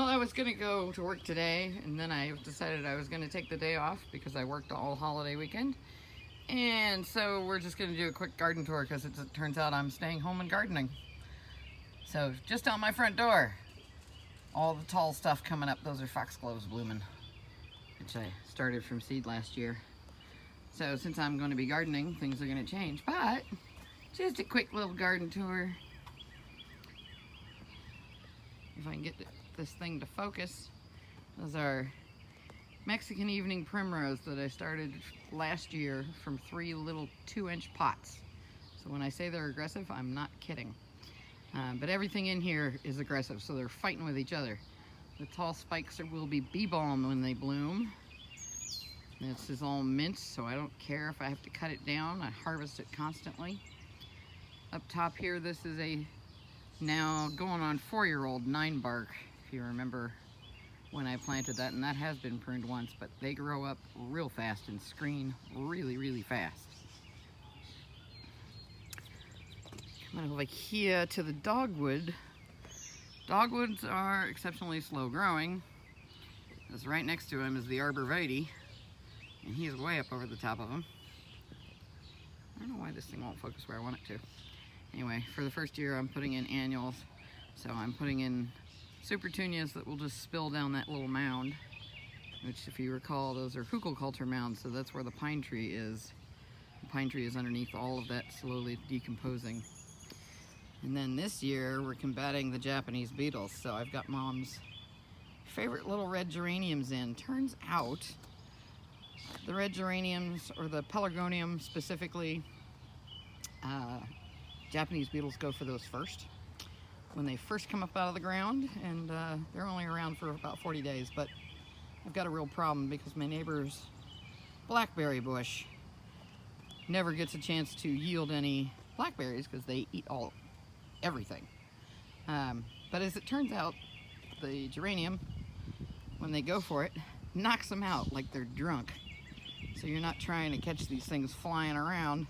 Well, I was gonna go to work today, and then I decided I was gonna take the day off because I worked all holiday weekend. And so we're just gonna do a quick garden tour because it turns out I'm staying home and gardening. So just on my front door, all the tall stuff coming up, those are foxgloves blooming, which I started from seed last year. So since I'm going to be gardening, things are going to change, but just a quick little garden tour. If I can get this thing to focus. Those are Mexican evening primrose that I started last year from 3 little 2-inch pots. So when I say they're aggressive, I'm not kidding. But everything in here is aggressive, so they're fighting with each other. The tall spikes will be bee balm when they bloom. This is all mint, so I don't care if I have to cut it down. I harvest it constantly. Up top here, this is a now going on 4-year-old 9-bark, if you remember when I planted that, and that has been pruned once, but they grow up real fast and screen really, really fast. Coming over here to the dogwood. Dogwoods are exceptionally slow growing, because right next to him is the arborvitae, and he's way up over the top of them. I don't know why this thing won't focus where I want it to. Anyway, for the first year I'm putting in annuals, so I'm putting in supertunias that will just spill down that little mound, which, if you recall, those are hugelkultur mounds, so that's where the pine tree is. The pine tree is underneath all of that, slowly decomposing. And then this year we're combating the Japanese beetles, so I've got Mom's favorite little red geraniums in. Turns out the red geraniums, or the pelargonium specifically, Japanese beetles go for those first when they first come up out of the ground, and they're only around for about 40 days. But I've got a real problem because my neighbor's blackberry bush never gets a chance to yield any blackberries because they eat everything. But as it turns out, the geranium, when they go for it, knocks them out like they're drunk. So you're not trying to catch these things flying around,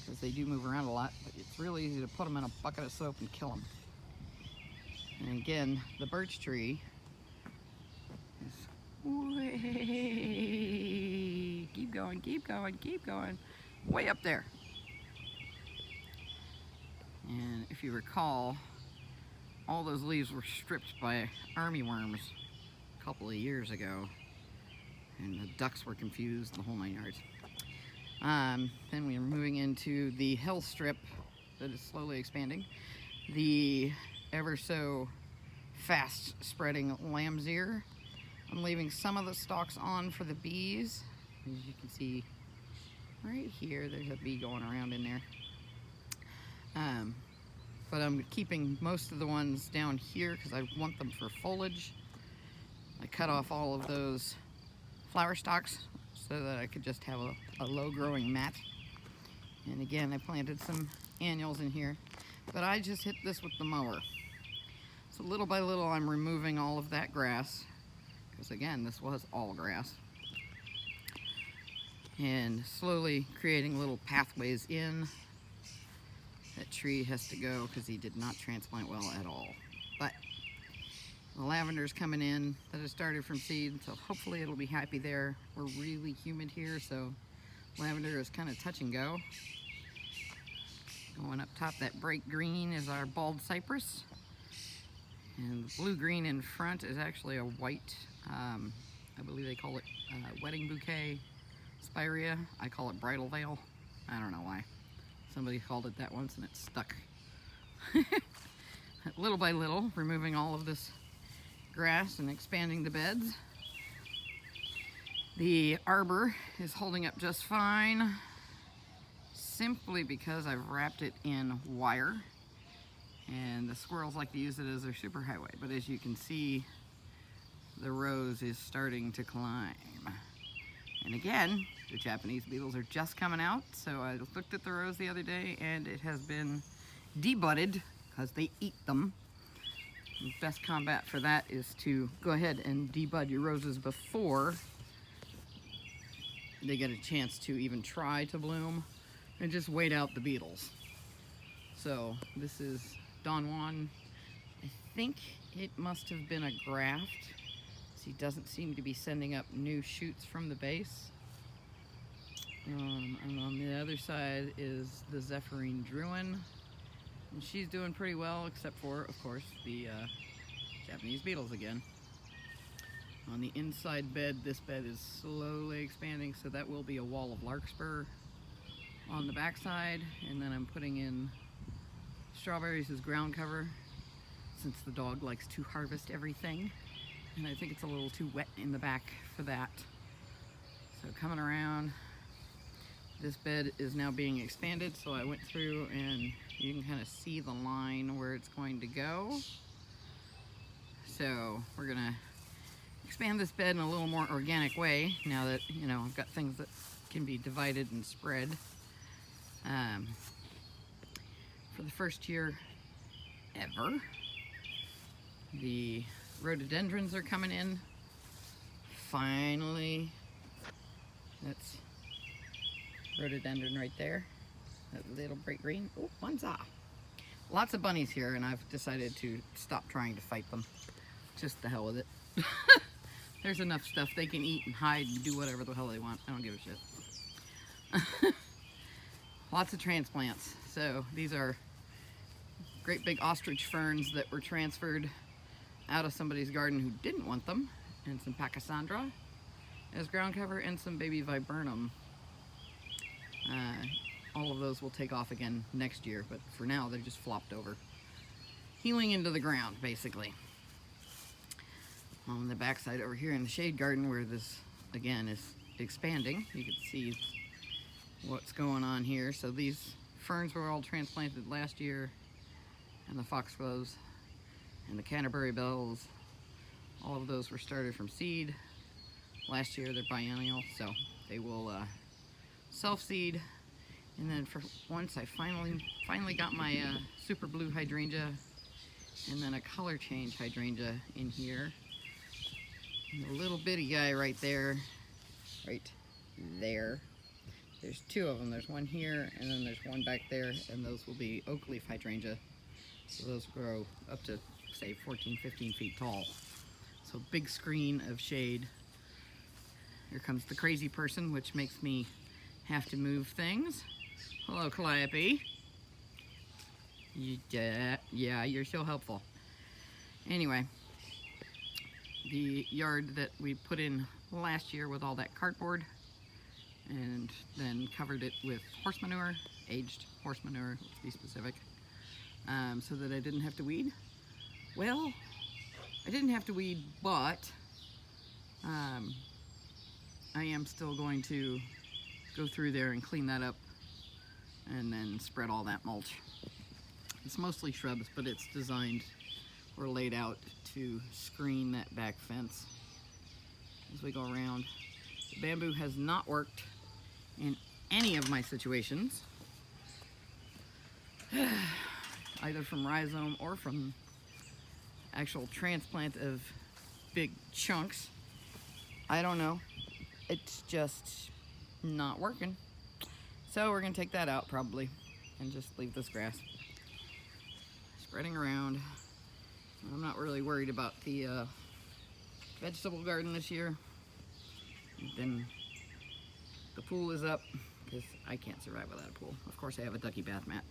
because they do move around a lot, but it's really easy to put them in a bucket of soap and kill them. And again, the birch tree is way, keep going, keep going, keep going, way up there. And if you recall, all those leaves were stripped by armyworms a couple of years ago, and the ducks were confused, the whole 9 yards. Then we are moving into the hill strip that is slowly expanding. The ever so fast spreading lamb's ear. I'm leaving some of the stalks on for the bees. As you can see right here, there's a bee going around in there. But I'm keeping most of the ones down here because I want them for foliage. I cut off all of those flower stalks so that I could just have a low growing mat. And again, I planted some annuals in here, but I just hit this with the mower. So little by little I'm removing all of that grass, because again, this was all grass, and slowly creating little pathways in. That tree has to go because he did not transplant well at all. But the lavender's coming in that has started from seed, so hopefully it'll be happy there. We're really humid here, so lavender is kind of touch and go. Going up top, that bright green is our bald cypress. And the blue-green in front is actually a white, I believe they call it wedding bouquet spirea. I call it bridal veil. I don't know why. Somebody called it that once and it stuck. Little by little, removing all of this grass and expanding the beds. The arbor is holding up just fine, simply because I've wrapped it in wire, and the squirrels like to use it as their superhighway. But as you can see, the rose is starting to climb. And again, the Japanese beetles are just coming out, so I looked at the rose the other day and it has been debudded because they eat them. The best combat for that is to go ahead and debud your roses before they get a chance to even try to bloom, and just wait out the beetles. So this is Don Juan. I think It must have been a graft. He doesn't seem to be sending up new shoots from the base. And on the other side is the Zephyrine Druin. And she's doing pretty well, except for, of course, the Japanese beetles again. On the inside bed, this bed is slowly expanding, so that will be a wall of larkspur on the backside. And then I'm putting in strawberries as ground cover, since the dog likes to harvest everything. And I think it's a little too wet in the back for that. So coming around, this bed is now being expanded, so I went through and you can kind of see the line where it's going to go. So we're gonna expand this bed in a little more organic way now that, you know, I've got things that can be divided and spread. For the first year ever, the Rhododendrons are coming in. Finally. That's rhododendron right there. That little bright green. Oh, one's off. Lots of bunnies here, and I've decided to stop trying to fight them. Just the hell with it. There's enough stuff they can eat and hide and do whatever the hell they want. I don't give a shit. Lots of transplants. So these are great big ostrich ferns that were transferred out of somebody's garden who didn't want them, and some pachysandra as ground cover, and some baby viburnum. All of those will take off again next year, but for now they're just flopped over, healing into the ground basically. On the backside over here in the shade garden, where this again is expanding, you can see what's going on here. So these ferns were all transplanted last year, and the foxgloves and the Canterbury bells, all of those were started from seed. Last year they're biennial, so they will self-seed. And then for once I finally got my super blue hydrangea, and then a color change hydrangea in here. And the little bitty guy right there, there's two of them. There's one here, and then there's one back there, and those will be oak leaf hydrangea. So those grow up to, say, 14, 15 feet tall. So big screen of shade. Here comes the crazy person, which makes me have to move things. Hello, Calliope. Yeah, you're so helpful. Anyway, the yard that we put in last year with all that cardboard, and then covered it with horse manure, aged horse manure, to be specific, so that I didn't have to weed. Well, I didn't have to weed, but I am still going to go through there and clean that up and then spread all that mulch. It's mostly shrubs, but it's designed or laid out to screen that back fence as we go around. The bamboo has not worked in any of my situations, either from rhizome or from actual transplant of big chunks. I don't know. It's just not working. So we're gonna take that out probably and just leave this grass spreading around. I'm not really worried about the vegetable garden this year. Then the pool is up, because I can't survive without a pool. Of course I have a ducky bath mat.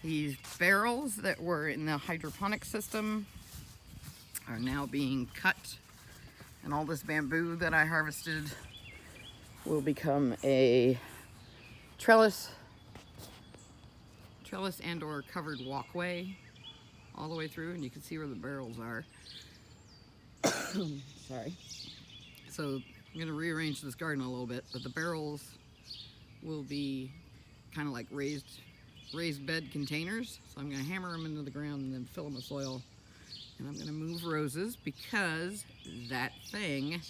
These barrels that were in the hydroponic system are now being cut, and all this bamboo that I harvested will become a trellis and or covered walkway all the way through, and you can see where the barrels are. Sorry. So I'm going to rearrange this garden a little bit, but the barrels will be kind of like raised bed containers. So I'm going to hammer them into the ground and then fill them with soil. And I'm going to move roses, because that thing,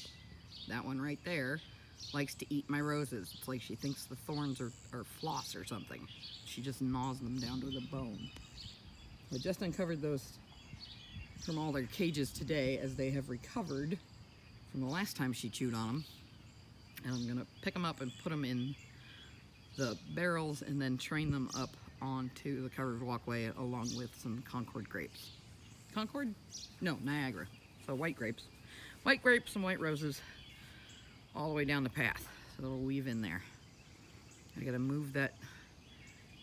that one right there, likes to eat my roses. It's like she thinks the thorns are floss or something. She just gnaws them down to the bone. I just uncovered those from all their cages today, as they have recovered from the last time she chewed on them. And I'm gonna pick them up and put them in the barrels and then train them up onto the covered walkway along with some Concord grapes. Concord? No, Niagara. So white grapes. White grapes and white roses all the way down the path. So it'll weave in there. I gotta move that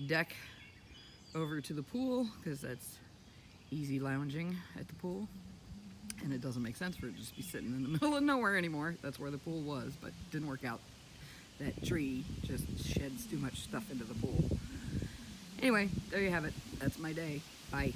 deck over to the pool because that's easy lounging at the pool. And it doesn't make sense for it to just be sitting in the middle of nowhere anymore. That's where the pool was, but didn't work out. That tree just sheds too much stuff into the pool. Anyway, there you have it. That's my day. Bye.